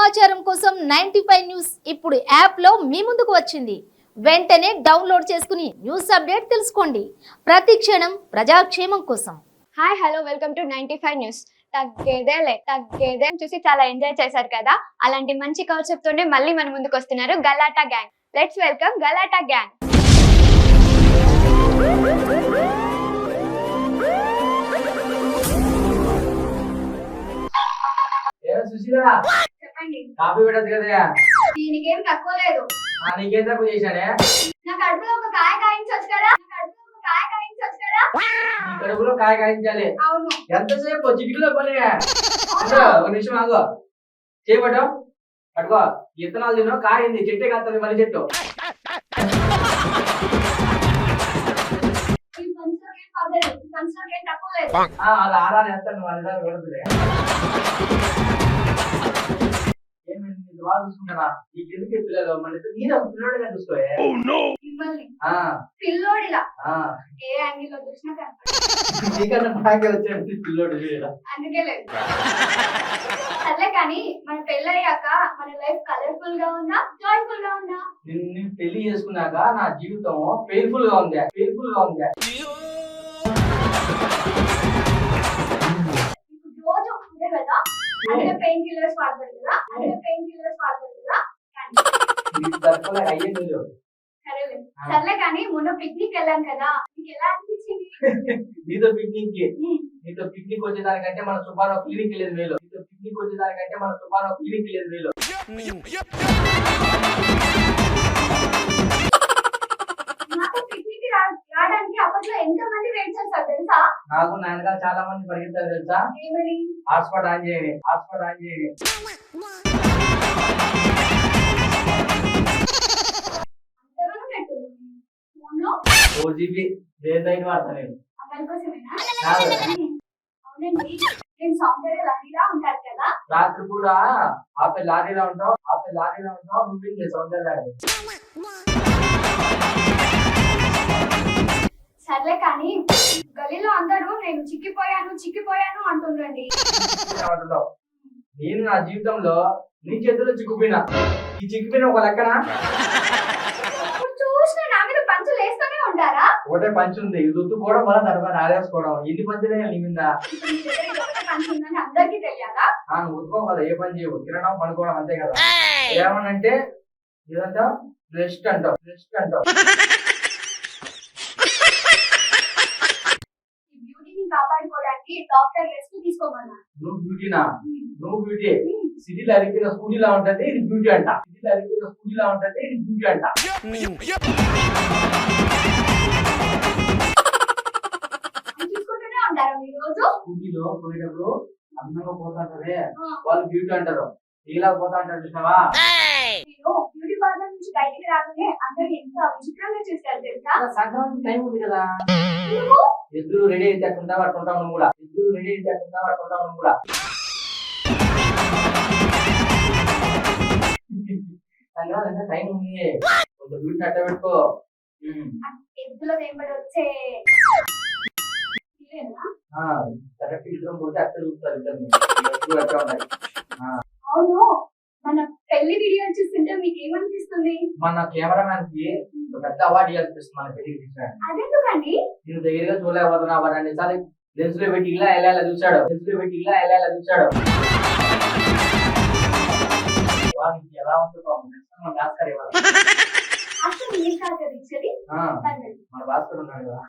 సమాచారం కోసం 95 న్యూస్ ఇప్పుడు యాప్ లో మీ ముందుకు వచ్చింది. వెంటనే డౌన్లోడ్ చేసుకుని న్యూస్ అప్డేట్ తెలుసుకోండి. ప్రతి క్షణం ప్రజాక్షేమం కోసం. Hi hello welcome to 95 news. తగ్గేదే చూసి చాలా ఎంజాయ్ చేశారు కదా. అలాంటి మంచి కాన్సెప్ట్ తోనే మళ్ళీ మన ముందుకు వస్తున్నారు Galatta gang. Let's welcome Galatta gang. చెప్పండి. కాఫీ పెట్టదు కదా, దీనికేం తక్కువ లేదు. నీకేం తక్కువ చేశానే? నా కడుపులో ఒక కాయ కాయించొచ్చు కదా. నీ కడుపులో కాయ కాయించాలి. అవును. ఎంతసేపు చిటికలో పని. ఒక నిమిషం ఆగు. చేయబట్టు పట్టుకో. విత్తనాలు తినో కాయింది, చెట్టే కాస్తుంది మళ్ళీ చెట్టు. అది ఆరాలు వేస్తాను వాళ్ళ పెడుతుంది. ఏమైంది బాగా చూసుకుంటారా? నీకు ఎందుకు పిల్లలు మళ్ళీ నేను ఒక పిల్లడిగా చూసుకోవే. పిల్లోడిలా ఏ యాంగిల్ లో చూసినా నీకన్నా బాగా వచ్చాడు పిల్లోడు. అందుకే లేదు. సర్లే కానీ మన పెళ్ళయ్యాక మన లైఫ్ కలర్ఫుల్ గా ఉందా, జాయ్ఫుల్ గా ఉందా? నిన్ను పెళ్లి చేసుకున్నాక నా జీవితం పెయిన్ఫుల్ గా ఉంది. రోజు ఉండే కదా, అదే పెయిన్ కిల్లర్స్ వాడతారు కదా. సర్లే కానీ మొన్న పిక్నిక్ వెళ్ళాం కదా, నీకు ఎలా అనిపించింది? నీతో పిక్నిక్ వచ్చేదానికంటే మన సుబ్బారావు క్లినిక్ వెళ్ళేది మేలు. రావడానికి అప్పట్లో ఎంత మంది వెయిట్ చేస్తారు తెలుసా? నాకు నాన్నగా చాలా మంది పరిగెత్తారు తెలుసా. ఏమని? హాట్స్పాట్ ఆన్ చేయండి. 4GB దేనిదైనా వాడతా నేను. అవునండి, నేను సౌందర్య లహరిలా ఉంటారు కదా. రాత్రి కూడా ఆపే లారీలా ఉంటావు. నువ్వు సౌందర్య. సర్లే కానీ గలీలో అందరూ నేను చిక్కిపోయాను అంటుండండి. నేను నా జీవితంలో నీ చేతుల్లో చిక్కుపోయినా. ఈ చిక్కిపోయిన ఒక లెక్కన చూసిన నా మీద పంచులు వేస్తూనే ఉంటారా? ఒకటే పంచు ఉంది, ఇది రుద్దుకోవడం వల్ల తర్వాత ఆరేసుకోవడం. ఎన్ని పంచులే నీ మీద పంచు ఉందని అందరికీ తెలియదా? నువ్వు ఉతుకో కదా, ఏ పని చేయవు, తినడం పనుకోవడం అంతే కదా. ఏమనంటే ఇదంతా రెస్ట్ అంటావు. కాపాడుకోవడానికి డాక్టర్ రెస్ట్ తీసుకోమన్నా. నువ్వు బ్యూటీ. సిటీలో అరిగిన స్కూటీలా ఉంటది, ఇది బ్యూటీ అంట. తీసుకుంటూనే ఉంటారా మీరు రోజు? స్కూటీలో పోయేటప్పుడు అందంగా పోతాంటారే వాళ్ళు బ్యూటీ అంటారు. ఇలా పోతా అంటారు చూసావా? నేను బ్యూటీ పార్లర్ నుంచి బయటికి రాగానే అందరూ ఎంత విచిత్రంగా చూస్తారు తెలుసా? సంక్రాంతి టైం ఉంది కదా, ఎద్దులు రెడీ అయితే పట్టుకుంటావు నువ్వు కూడా. సంక్రాంతి టైం ఉంది, కొంచెం బ్యూటీ అట్ట పెట్టుకో. ఎద్దులో వెంబడి వచ్చే కరెక్ట్ ఇద్దరం పోతే అట్ట చూస్తారు ఇద్దరు. అవును, మన పెళ్లి వీడియో చూస్తుంటే మీకు ఏమనిపిస్తుంది? మన కెమెరామ్యాన్ కి పెద్ద అవార్డు ఇవ్వాలనిపిస్తుంది మన పెళ్లి. అదెందుకండి? నేను దగ్గరగా చూడలేకపోతున్నా. అన్నిసార్లు లెన్స్ లో పెట్టి ఇలా ఎలా చూశాడు. ఎలా ఉంటుందో మన భాస్కర్ ఇవ్వాలి. మన భాస్కర్ ఉన్నాడు కదా.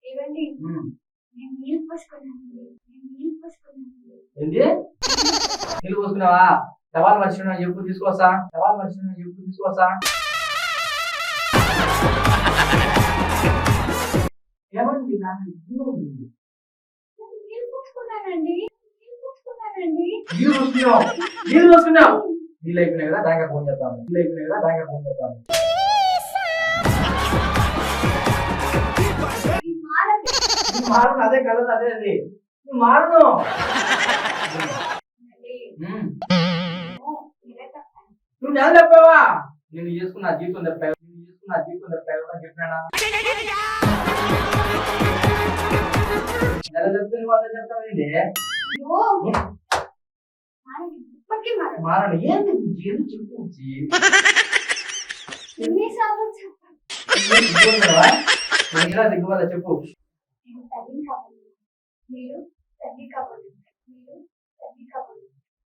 ఏంటి నీళ్ళు పోసుకున్నావా? సవాల్ మర్చిపోయినా చెప్పు తీసుకొస్తా. ఏమండి నీళ్ళు పోసుకున్నావు. నీళ్ళు అయిపోయినాయి కదా, దాకా ఫోన్ చేద్దాము. అదే కలర్ అదే అది మారను. నువ్వు నేను చెప్పావా? నేను చేసుకున్న జీవితం చెప్పావు. చెప్పినా ఎలా చెప్తే నువ్వు అలా చెప్తావేంటి? అయ్యో, ఇప్పటికీ మారదు. మారని ఏంది బుజ్జి? ఏంది చెప్పు బుజ్జి? ఎన్నిసార్లు చెప్పాను? ఏం దిక్కుమన్నావా? నేను ఎలా దిక్కుమల్లా చెప్పు. నేను తల్లిని కాబట్టి మీరు తల్లి కాబట్టి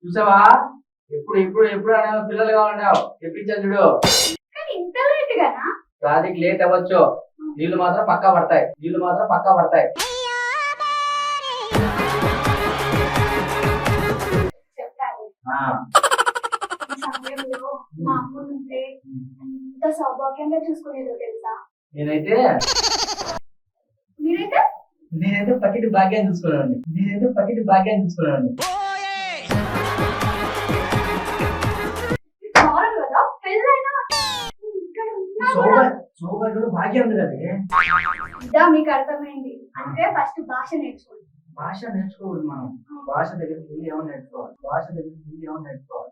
చూసావా? ఎప్పుడు ఎప్పుడు ఎప్పుడు అన్నా పిల్లలు కావాలన్నావు చెప్పించాను చూడు. కానీ ఇంత లేట్ గానా? దానికి లేట్ అవ్వచ్చు, నీళ్లు మాత్రం పక్కా పడతాయి. నీళ్లు మాత్రం పక్కా పడతాయి. చెప్పారు. ఆ, ఈ సమయంలో మా అమ్మ ఉంటే ఎంత సౌభాగ్యంగా చూసుకునేదో తెలుసా? నేనైతే మీరైతే నేనైతే పకిటి భాగ్యాన్ని చూసుకున్నాను. నేనైతే పకిటి భాగ్యాన్ని చూసుకున్నాను. మారదు కదా, పెళ్ళైనా ఇక్కడ ఉన్నా కూడా సౌభాగ్యుడు భాగ్యం ఉంది కదా. ఇదా మీకు అర్థమైంది. అంటే ఫస్ట్ భాష నేర్చుకోండి. భాష నేర్చుకోవాలి మనం. భాష దగ్గరికి వెళ్ళి ఏమో నేర్చుకోవాలి. భాష దగ్గరికి వెళ్ళి ఏమో నేర్చుకోవాలి.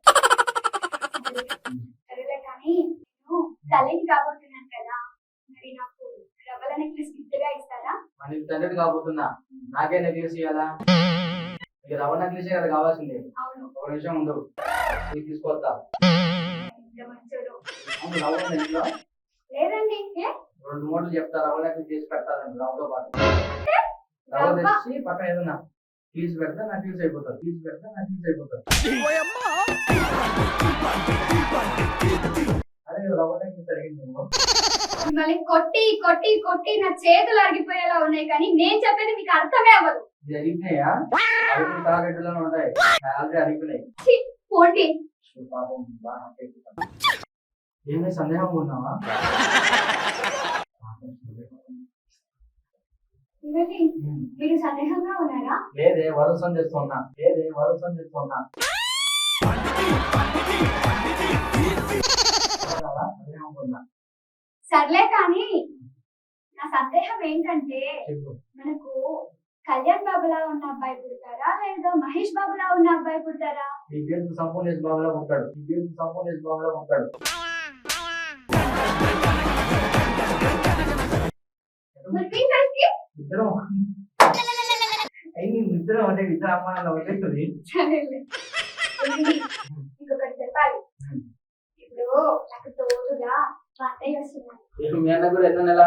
సరేలే కానీ నేను తల్లిని కాబోతున్నాను కదా, మరి నాకు రవ్వల నెక్లెస్ గిఫ్ట్ గా ఇస్తారా? మన తండ్రిని కాబోతున్నా, నాకే నెక్లెస్ ఇవ్వాలా? ఇక రవ్వ నెక్లెస్ కదా కావాల్సింది. అవును, ఒక నిమిషం ఉండు, ఇది తీసుకొస్తా. ఎంత మంచోడు. అవును, రవ్వ ఉంది ఇంట్లో. లేదండి, ఏ? 2 మూటలు చెప్తా, రవ్వ నెక్లెస్ చేసి పెడతాను రవ్వతో పాటు. అంటే రవ్వ రవ్వ తెచ్చి పక్కన ఏదన్నా తీసి పెడితే నాకు యూస్ అయిపోతుంది. తీసి పెడితే నాకు యూస్ అయిపోతుంది. అదే రవ్వ నెక్లెస్ అడిగింది నువ్వు. మిమ్మల్ని కొట్టి కొట్టి కొట్టి నా చేతులు అరిగిపోయేలా ఉన్నాయి, కానీ నేను చెప్పేది మీకు అర్థమే అవ్వదు. ఇది అడిగినాయా? అడిగిన తాగట్టులోనే ఉంటాయి. ఆల్రెడీ అడిగినాయి. ఛీ, పోండి. పాపం బాగా ఏమీ సందేహం ఉన్నావా? ఇవన్నీ మీరు సందేహంగా ఉన్నారా? లేదే, వరుసం చేస్తున్నా. లేదే, వరుసం చేస్తున్నా. సందేహం ఉన్నా. సర్లే కానీ నా సందేహం ఏంటంటే, చెప్పు. మనకు కళ్యాణ్ బాబులా ఉన్న అబ్బాయి పుడతారా లేదా మహేష్ బాబులా ఉన్న అబ్బాయి పుడతారా? ఈ పేరు సంపూర్ణేష్ బాబులా ఉంటాడు. ఈ పేరు సంపూర్ణేష్ బాబులా ఉంటాడు. మరి మీ ఫేస్ కి? ఇద్దరం అయ్యి ఇద్దరం అంటే ఇద్దరు అమ్మాయిల వచ్చేస్తుంది. సరేలే. ఏంటి? ఇంకొకటి చెప్పాలి. ఇప్పుడు నాకు తోడుగా మా అత్తయ్య వస్తున్నారు. ఇప్పుడు మీ అన్న కూడా ఎన్నో నెల?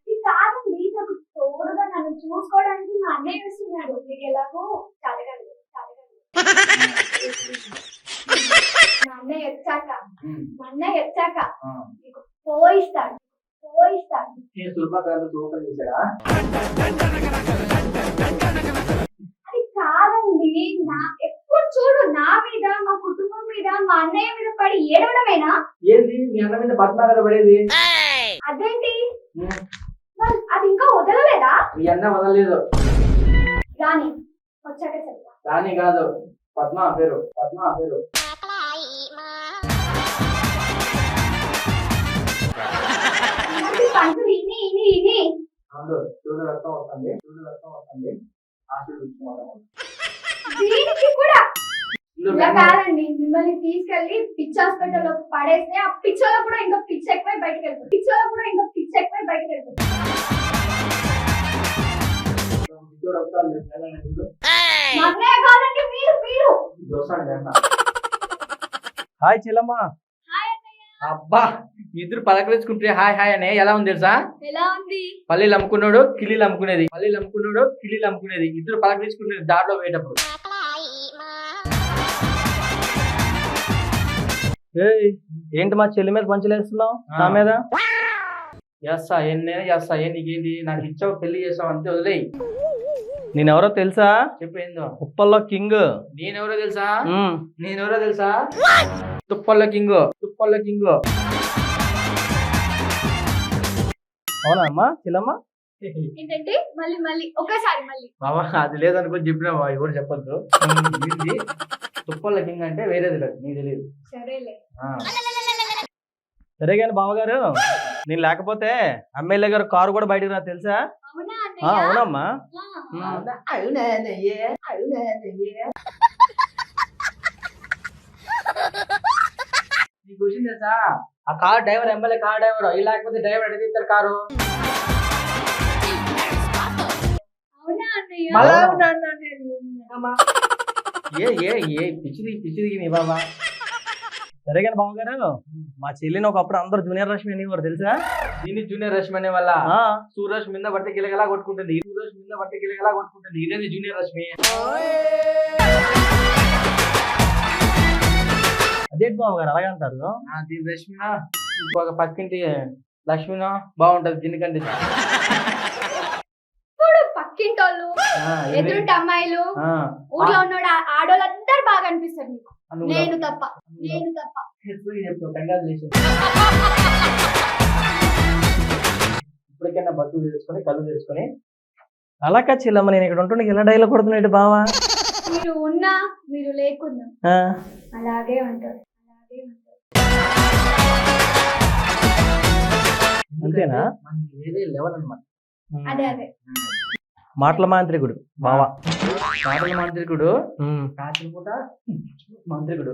ఇది కాదండి, నాకు తోడుగా నన్ను చూసుకోవడానికి మా అన్నయ్య వస్తున్నాడు. మీకు ఎలాగో చదగదు. మా అన్నయ్య వచ్చాక మీకు పోయిస్తాడు. సుల్పాకారులు సూపర్ చేశాడా? అది కాదండి, నా ఎప్పుడు చూడు నా మీద, మా కుటుంబం మీద, మా అన్నయ్య మీద పడి ఏడవడమేనా? ఏంది మీ అన్న మీద పద్మాగర పడేది? అదేంటి, మరి అది ఇంకా వదలలేదా? మీ అన్న వదలలేదు. రాని వచ్చాక చెప్తా. రాని కాదు, పద్మ పేరు. పద్మ పేరు. పంతులు ఇని అవును, చూడు రక్తం వస్తుంది. చూడు రక్తం వస్తుంది. ఆశీర్వదించుకోవాలి. దీనికి కూడా ఇలా కాదండి, మిమ్మల్ని తీసుకెళ్లి పిచ్చి హాస్పిటల్ లో పడేస్తే ఆ పిచ్చలో కూడా ఇంకా పిచ్చి ఎక్కువై బయటకు వెళ్తారు. చూడు రక్తాలు చూడు. మా అన్నయ్య కాదండి, మీరు చూస్తాడు కదా. హాయ్ చెల్లమ్మ. హాయ్ అన్నయ్య. అబ్బా, ఇద్దరు పలకరించుకుంటే హాయ్ హాయ్ అనే ఎలా ఉంది తెలుసా? ఎలా ఉంది? పల్లీలు అమ్ముకున్నాడు, కిలీలు అమ్ముకునేది. పల్లీలు అమ్ముకున్నాడు, కిలీలు అమ్ముకునేది. ఇద్దరు పలకరించుకునేది దారిలో పోయేటప్పుడు. ఏయ్, ఏంటి మా చెల్లి మీద పంచలేస్తున్నావు నా మీద? చేస్తా నేను చేస్తా. నీకేంటి? నాకు ఇచ్చావు, పెళ్లి చేస్తావు, అంతే, వదిలేయి. నేనెవరో తెలుసా? చెప్పు ఏందో. ఉప్పల్లో కింగ్. నేనెవరో తెలుసా? తుప్పల్లో కింగ్. అవునా అమ్మా చెల్లమ్మ? ఏంటంటే మళ్ళీ ఒకసారి బాబా, అది లేదనుకో చెప్పినా ఎవరు చెప్పద్దు. తుప్పల్లో కింగ్ అంటే వేరేది లేదు, నీకు తెలియదు. సరేలే. సరే కానీ బావగారు, నేను లేకపోతే ఎమ్మెల్యే గారు కారు కూడా బయటకు రా తెలుసా? అవునా అవునమ్మా. నీకు విషయం తెలుసా? ఆ car driver MLA car driver. లేకపోతే డ్రైవర్ ఎడ తీస్తారు కారు? మళ్ళా ఏ పిచ్చిది నీ బాబా. సరే కానీ బావగారు, మా చెల్లిని ఒకప్పుడు అందరు జూనియర్ రష్మి అనేవారు తెలుసా? దీన్ని జూనియర్ రష్మి అనే వల్ల ఆ, సూర్యరశ్మి మీద పడితే గిలగలా కొట్టుకుంటుంది, సూర్యరశ్మి మీద పడితే గిలగలా కొట్టుకుంటుంది. ఇదేది జూనియర్ రష్మి? అదేంటి బావగారు అలాగే అంటారు? దీని రష్మినా ఇంకొక పక్కింటి లక్ష్మినా బాగుంటది దీనికంటే. ఇప్పుడు పక్కింటోళ్ళు ఎదురుంటి అమ్మాయిలు ఊర్లో ఉన్నాడు ఆడోళ్ళందరూ బాగా అనిపిస్తారు మీకు. నేను తప్ప ఇప్పటికైనా బతులు తెలుసుకొని కళ్ళు తెలుసుకొని అలా చెల్లమ్మ, నేను ఇక్కడ ఉంటుండే ఇలా డైలాగ్ కొడుతున్నాడు బావా. మీరు ఉన్నా మీరు లేకున్నా అలాగే ఉంటారు. అంతేనా? మనకి వేరే లెవెల్ అన్నమాట. అదే మాటల మాంత్రికుడు బావా. మాటల మాంత్రికుడు, రాత్రి పూట మంత్రికుడు.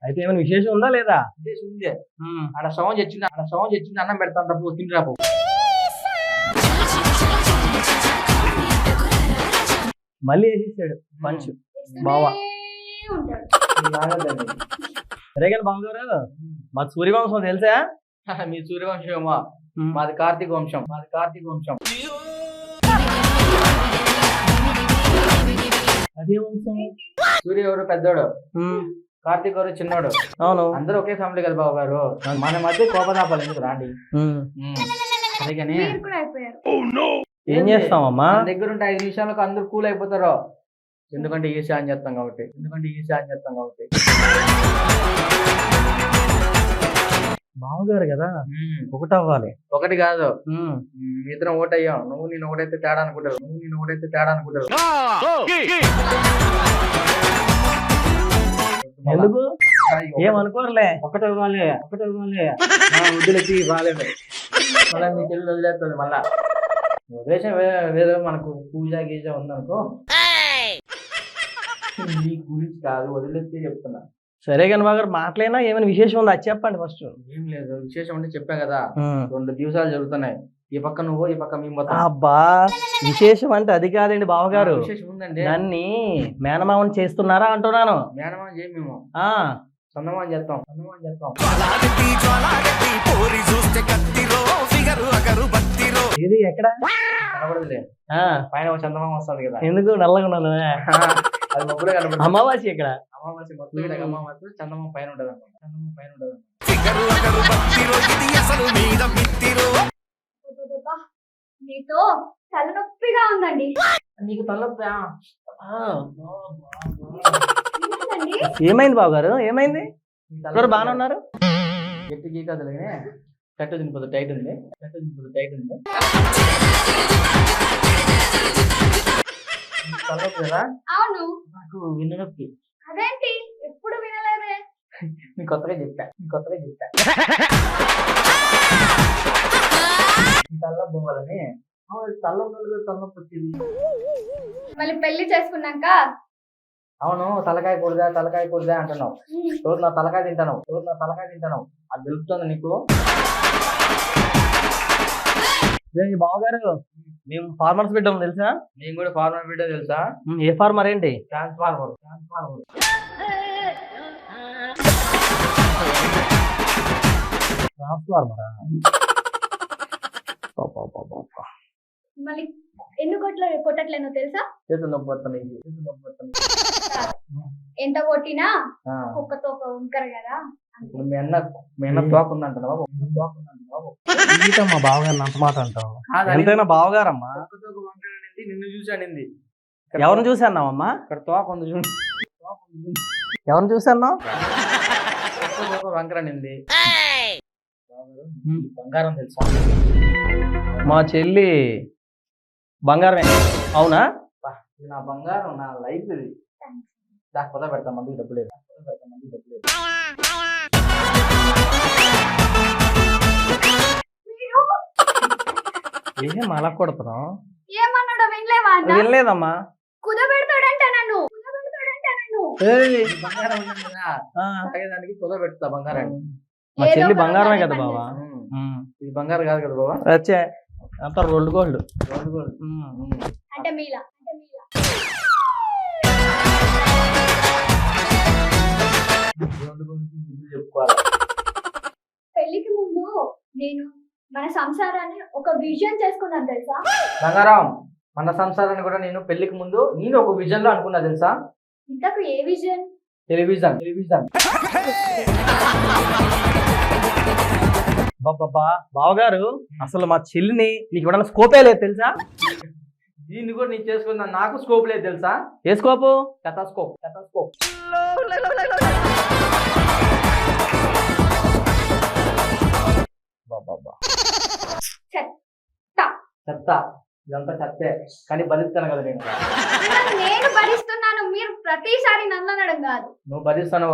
అయితే ఏమైనా విశేషం ఉందా లేదా? విశేషం ఉంది. ఆడ సౌండ్ వచ్చింది అన్నం పెడతాను రేపు తిండిరాపు. మళ్ళీ వేసేసాడు పంచు బావా. ఉంటాడు. సరే కానీ బావగారు, మా సూర్యవంశం తెలుసా? మీ సూర్యవంశం ఏమో, మాది కార్తీక వంశం. అదే వంశం. సూర్య ఎవరు పెద్దోడు, కార్తీక్ ఎవరు చిన్నోడు. అవును, అందరూ ఒకే ఫ్యామిలీ కదా బాబు గారు. మన మధ్య కోపదాపాలు ఎందుకు రాండి. సరే కానీ మీరు కూడా అయిపోయారు. ఏం చేస్తామమ్మా? మన దగ్గర ఉంటే 5 నిమిషాలకు అందరూ కూల్ అయిపోతారు. ఎందుకంటే ఈసీ అని చేస్తాం కాబట్టి. బావగారు కదా, ఒకటి అవ్వాలి. ఒకటి కాదు, ఇద్దరం ఓటయ్యాం. నువ్వు నేను ఒకటైతే తేడా అనుకుంటారు. ఎందుకు ఏమనుకోరులే. ఒకటి ఇవ్వాలి. వదిలేసి రాలేదు మళ్ళీ మీ చెల్లి వదిలేస్తుంది. మళ్ళా వదిలేసిన వేరే మనకు పూజ గీజ ఉందనుకో, నీ గురించి కాదు వదిలేసి చెప్తున్నా. సరే కానీ బాగారు, మాటలైనా ఏమైనా విశేషం ఉందా? అది చెప్పండి ఫస్ట్. ఏం లేదు, విశేషం అంటే చెప్పా కదా, 2 దివసాలు జరుగుతున్నాయి. ఈ పక్క నువ్వు, ఈ పక్క మేము మొత్తం. అబ్బా, విశేషం అంటే అది కాదండి బావగారు. విశేషం ఉందండి. నన్ను మేనమామని చేస్తున్నారా అంటున్నాను. మేనమామ చేయం మేము, చందమామ చేస్తాం. ఇది ఎక్కడ కనబడదులే, పైన ఒక చందమామ వస్తుంది కదా. ఎందుకు నల్లగా ఉన్నాను? అది మొగ్గులో కనబడుతుంది. అమావాస్య ఎక్కడ? అమావాస్య మొత్తం అమావాస్య చందమామ పైన ఉంటుంది. అబ్బబ్బబ్బా, మీతో తలనొప్పిగా ఉందండి. నీకు తలనొప్పి? ఏంటండి? ఏమైంది బావగారు? ఏమైంది? ఎవరు బాగానే ఉన్నారు? గట్టి గీకాదులే, కట్టు తినిపోతుంది, టైట్ ఉంది. తలనొప్పి కదా? అవును. నాకు విన్నొప్పి. అదేంటి ఎప్పుడు వినలేదే? నీకు కొత్తగా చెప్పా. తలనొప్పి పోవాలని. తలనొప్పి వచ్చింది. మళ్ళీ పెళ్లి చేసుకున్నాక అవును, తలకాయ కూడదా అంటున్నావు. రోజు నా తలకాయ తింటాను. అది తెలుస్తుంది నీకు? బావగారు, మేము ఫార్మర్స్ బిడ్డం తెలుసా? నేను కూడా ఫార్మర్ బిడ్డ తెలుసా? ఏ ఫార్మర్ ఏంటి? ట్రాన్స్ఫార్మర్. ట్రాన్స్ఫార్మరా? మళ్ళీ ఎందుకు కొట్టట్లేనో తెలుసా? చేతులు నొప్పి వస్తుంది. ఎంత కొట్టినా కుక్కతో ఒక ఉంకరు కదా. ఇప్పుడు మీ అన్న తోక ఉందంటున్నా బాబు. మా బావగారు అంత మాట అంటావు? ఎంతైనా బావగారమ్మా. నిన్ను చూసానింది. ఎవరిని చూసాన్నావమ్మా? ఇక్కడ తోక ఉంది చూడు. ఎవరిని చూసాను? వంకరనింది. బంగారం తెలుసా? మా చెల్లి బంగారమే. అవునా? ఇది నా బంగారం, నా లైఫ్ ఇది. దాకా పొద పెడతాం, మందుకు డబ్బు లేదు. ఏం అలా కొడుతున్నావు? ఏమన్నాడో వినలేవా అన్న? వినలేదమ్మా. కుదబెడతాడంట నన్ను. బంగారం ఉంది కదా, తాగేదానికి పొద పెడతా బంగారాన్ని. మా ఏదో చెల్లి ఒక బంగారమే రోజు కదా అదే బావా. ఉమ్. ఇది బంగారు కాదు కదా బాబా, వచ్చే అంత రోల్డ్ గోల్డ్. Gold gold. అంటే మీలా గోల్డ్ గురించి ముందు చెప్పుకోవాలి. పెళ్లికి ముందు నేను మన సంసారాన్ని ఒక విజన్ చేసుకున్నాను తెలుసా. బంగారం, మన సంసారాన్ని కూడా నేను పెళ్లికి ముందు నేను ఒక విజన్ లో అనుకున్నా తెలుసా. ఇంతకు ఏ విజన్? టెలివిజన్. బావగారు అసలు మా చెల్లిని నీకు ఇవ్వడానికి స్కోపే లేదు తెలుసా. దీన్ని కూడా నేను చేసుకున్నా, నాకు స్కోప్ లేదు తెలుసా. ఏ స్కోపు? స్కోప్. చెత్త, ఇదంతా చెత్తే, కానీ భరిస్తాను కదా నేను. నేను భరిస్తున్నాను, మీరు ప్రతిసారి నన్ను అనడం కాదు. నువ్వు భరిస్తాను,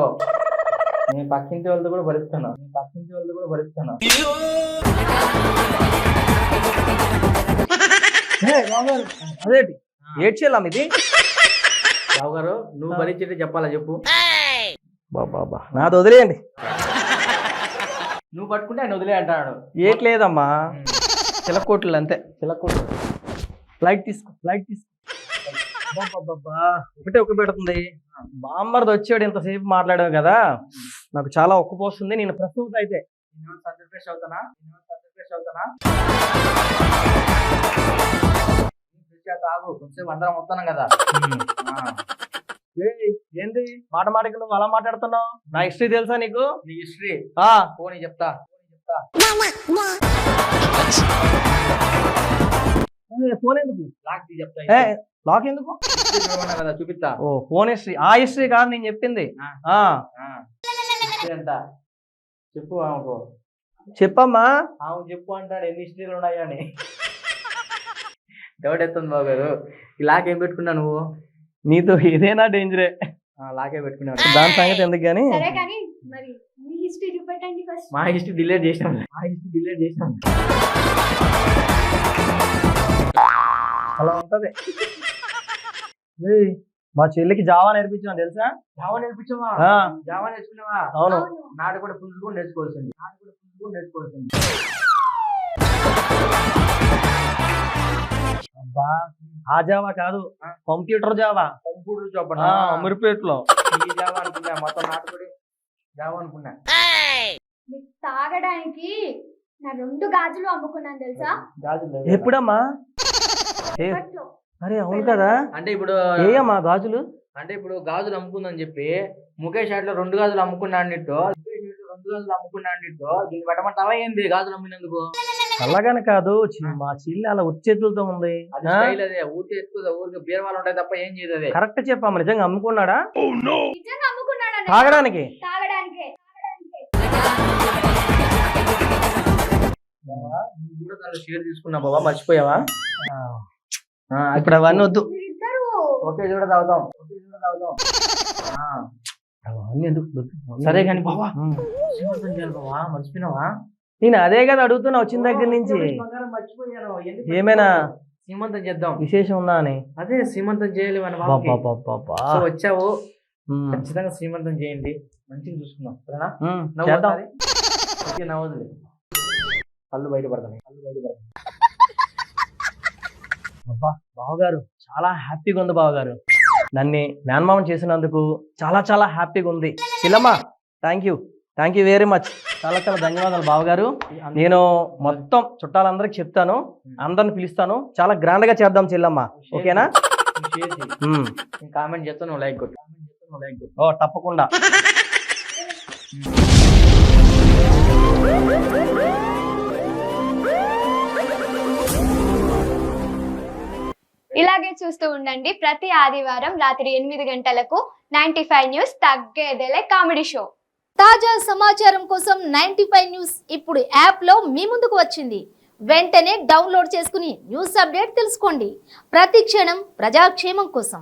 నీ పక్కింటి వాళ్ళతో కూడా భరిస్తాను. అదేంటి ఏడ్చేలాం ఇది? రావు గారు, నువ్వు భరించేది చెప్పాలా చెప్పు. బాబా నాది వదిలేయండి. నువ్వు పట్టుకుంటే ఆయన వదిలే అంటాడు. ఏట్లేదమ్మా, చిలక్కోట్లు అంతే. చిలక్కోట్లు. ఫ్లైట్ తీసుకో. బాబా ఒకటే ఒక్క పెడుతుంది. బామ్మర్ది వచ్చాడు, ఇంతసేపు మాట్లాడావు కదా, నాకు చాలా ఒక్కపోస్తుంది. నేను ప్రస్తుతం అయితే సంతృప్తి అవుతానా? తాగు, కొంచెం అందరం వస్తున్నాం కదా. ఏంది మాట మాటకి నువ్వు అలా మాట్లాడుతున్నావు? నా హిస్టరీ తెలుసా నీకు? నీ హిస్టరీ పోనీ చెప్తా. ఫోన్ ఎందుకు? లాక్ తీ చెప్తా. లాక్ ఎందుకు? చూడమన్నా కదా, చూపిస్తా. ఓ ఫోన్ హిస్టరీ, ఆ హిస్టరీ కాదు నేను చెప్పింది. హిస్టరీ అంట చెప్పు. ఆమెకు చెప్పమ్మా. ఆమె చెప్పు అంటాడు, ఎన్ని హిస్టరీలు ఉన్నాయని. డౌట్ ఎత్తుంది బాబు గారు. ఈ లాక్ ఏం పెట్టుకున్నా నువ్వు? నీతో ఏదైనా డేంజరే. లాకే పెట్టుకున్నావు. దాని సంగతి ఎందుకు గానీ, సరే కానీ మరి మీ హిస్టరీ చూపెట్టండి ఫస్ట్. మా హిస్టరీ డిలీట్ చేసినాం. అలా ఉంటది. మా చెల్లికి జావా నేర్పించాను తెలుసా. జావా నేర్పించావా? ఆ, జావా నేర్చుకున్నావా? అవును. నాడు కూడా ఫుల్ కూడా నేర్చుకోవాల్సింది. అబ్బా ఆ జావా కాదు, కంప్యూటర్ జావా. అమీర్పేటలో ఈ జావా అనుకున్నా, మొత్తం నాటు కూడా జావా అనుకున్నా. మీకు తాగడానికి నా 2 గాజులు అమ్ముకున్నాను తెలుసా. గాజులు ఎప్పుడమ్మా? అప్పట్లో. అరే అవును కదా. అంటే ఇప్పుడు ఏయమ్మా గాజులు? అంటే ఇప్పుడు గాజులు అమ్ముకుందని చెప్పి ముఖేష్ అట్లా 2 గాజులు అమ్ముకున్నాడు నిట్టు, దీన్ని పెట్టమంటావా ఏంది? గాజులు అమ్మినందుకు అలాగని కాదు, మా చెల్లి అలా ఉచ్చేతులతో ఉంది. అది స్టైల్, అదే ఊరికే ఊరికి బీరవాళ్ళు ఉంటాయి తప్ప ఏం చేయదు. అదే కరెక్ట్ చెప్పమ్మా, నిజంగా అమ్ముకున్నాడా? నిజంగా అమ్ముకున్నాడు తాగడానికి. నువ్వు కూడా దాంట్లో షేర్ తీసుకున్నా బాబా, మర్చిపోయావా? ఇప్పుడు అవన్నీ వద్దు. మీరిద్దరు ఓకే చూడ తాగుతాం. అవన్నీ ఎందుకు? సరే కానీ బాబా, బాబా మర్చిపోయినావా? నేను అదే కదా అడుగుతున్నా వచ్చిన దగ్గర నుంచి. మర్చిపోయాను. ఏమైనా సీమంతం చేద్దాం, విశేషం ఉందా అని? అదే సీమంతం చేయాలి మన బాబుకి. సో వచ్చావు, ఖచ్చితంగా శ్రీమంతం చేయండి, మంచిగా చూసుకుందాం. సరేనా? చేద్దాం. నవ్వదు, కళ్ళు బయటపడతాయి. అబ్బా బావగారు చాలా హ్యాపీగా ఉంది బావగారు. నన్ను మేనమామం చేసినందుకు చాలా చాలా హ్యాపీగా ఉంది. చెల్లమ్మా థ్యాంక్ యూ వెరీ మచ్. చాలా చాలా ధన్యవాదాలు బావగారు. నేను మొత్తం చుట్టాలందరికి చెప్తాను, అందరిని పిలుస్తాను. చాలా గ్రాండ్ గా చేద్దాం చెల్లమ్మ, ఓకేనా? కామెంట్ చేస్తాను, నువ్వు లైక్ కొట్టు. ఓ తప్పకుండా. ఇలాగే చూస్తూ ఉండండి ప్రతి ఆదివారం రాత్రి 8 గంటలకు 95 న్యూస్ తగ్గేదేలే కామెడీ షో. తాజా సమాచారం కోసం 95 న్యూస్ ఇప్పుడు యాప్లో మీ ముందుకు వచ్చింది. వెంటనే డౌన్లోడ్ చేసుకుని న్యూస్ అప్డేట్ తెలుసుకోండి. ప్రతి క్షణం ప్రజాక్షేమం కోసం.